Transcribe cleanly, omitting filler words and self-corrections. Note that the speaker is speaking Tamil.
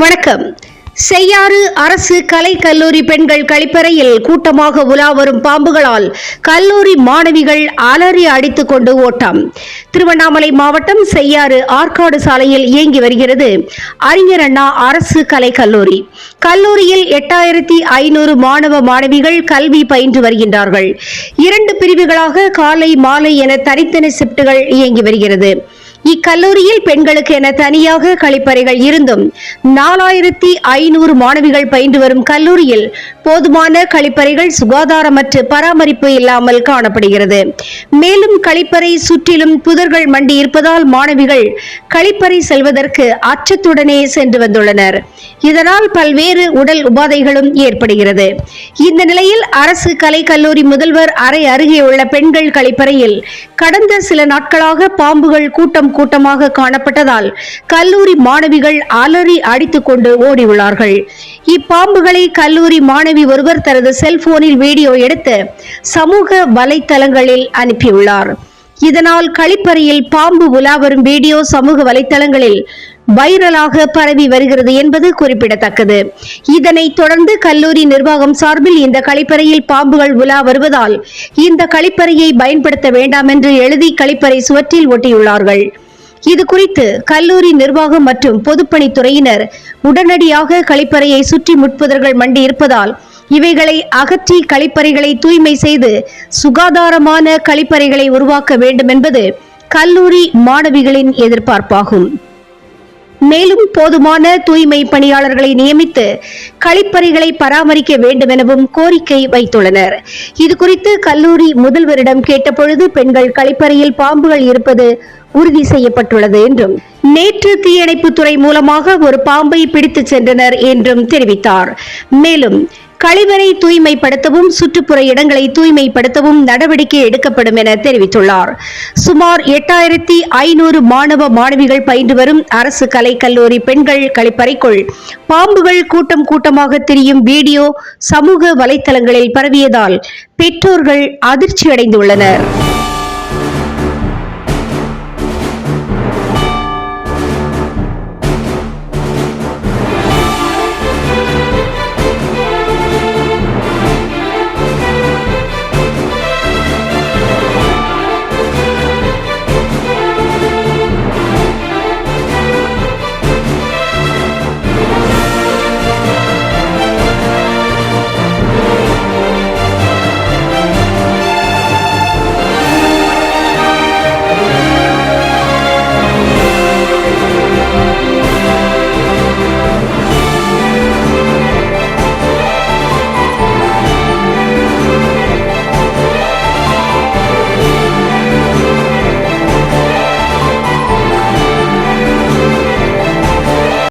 வணக்கம். செய்யாறு அரசு கலை கல்லூரி பெண்கள் கழிப்பறையில் கூட்டமாக உலா வரும் பாம்புகளால் கல்லூரி மாணவிகள் அலறி அடித்துக் கொண்டு ஓட்டம். திருவண்ணாமலை மாவட்டம் செய்யாறு ஆற்காடு சாலையில் இயங்கி வருகிறது அறிஞர் அண்ணா அரசு கலை கல்லூரி. கல்லூரியில் 8500 மாணவ மாணவிகள் கல்வி பயின்று வருகின்றார்கள். 2 பிரிவுகளாக காலை மாலை என தனித்தனி ஷிப்டுகள் இயங்கி வருகிறது. இக்கல்லூரியில் பெண்களுக்கு என தனியாக கழிப்பறைகள் இருந்தும் 4500 மாணவிகள் பயின்று வரும் கல்லூரியில் போதுமான கழிப்பறைகள் சுகாதாரமற்ற பராமரிப்பு இல்லாமல் காணப்படுகிறது. மேலும் கழிப்பறை சுற்றிலும் புதர்கள் மண்டி இருப்பதால் மாணவிகள் கழிப்பறை செல்வதற்கு அச்சத்துடனே சென்று வந்துள்ளனர். இதனால் பல்வேறு உடல் உபாதைகளும் ஏற்படுகிறது. இந்த நிலையில் அரசு கலை கல்லூரி முதல்வர் அறை அருகே உள்ள பெண்கள் கழிப்பறையில் கடந்த சில நாட்களாக பாம்புகள் கூட்டமாக காணப்பட்டதால் கல்லூரி மாணவிகள் அலறி அடித்துக் கொண்டு ஓடியுள்ளார்கள். இப்பாம்புகளை கல்லூரி மாணவி ஒருவர் தனது செல்போனில் வீடியோ எடுத்து சமூக வலைத்தளங்களில் அனுப்பியுள்ளார். இதனால் கழிப்பறையில் பாம்பு உலா வரும் வீடியோ சமூக வலைத்தளங்களில் வைரலாக பரவி வருகிறது என்பது குறிப்பிடத்தக்கது. இதனைத் தொடர்ந்து கல்லூரி நிர்வாகம் சார்பில் இந்த கழிப்பறையில் பாம்புகள் உலா வருவதால் இந்த கழிப்பறையை பயன்படுத்த வேண்டாம் என்று எழுதி கழிப்பறை சுவற்றில் ஒட்டியுள்ளார்கள். இது குறித்து கல்லூரி நிர்வாகம் மற்றும் பொதுப்பணித்துறையினர் உடனடியாக கழிப்பறையை சுற்றி முட்புதர்கள் மண்டி இருப்பதால் இவைகளை அகற்றி கழிப்பறைகளை தூய்மை செய்து சுகாதாரமான கழிப்பறைகளை உருவாக்க வேண்டும் என்பது கல்லூரி மாணவிகளின் எதிர்பார்ப்பாகும். மேலும் போதுமான தூய்மை பணியாளர்களை நியமித்து கழிப்பறைகளை பராமரிக்க வேண்டும் எனவும் கோரிக்கை வைத்துள்ளனர். இது குறித்து கல்லூரி முதல்வரிடம் கேட்டபொழுது பெண்கள் கழிப்பறையில் பாம்புகள் இருப்பது உறுதி செய்யப்பட்டுள்ளது என்றும் நேற்று தீயணைப்புத்துறை மூலமாக ஒரு பாம்பை பிடித்து சென்றனர் என்றும் தெரிவித்தார். மேலும் கழிவறை தூய்மைப்படுத்தவும் சுற்றுப்புற இடங்களை தூய்மைப்படுத்தவும் நடவடிக்கை எடுக்கப்படும் என தெரிவித்துள்ளார். சுமார் 8500 மாணவ மாணவிகள் பயின்று வரும் அரசு கலை கல்லூரி பெண்கள் கழிப்பறைக்குள் பாம்புகள் கூட்டமாக திரியும் வீடியோ சமூக வலைத்தளங்களில் பரவியதால் பெற்றோர்கள் அதிர்ச்சியடைந்துள்ளனர்.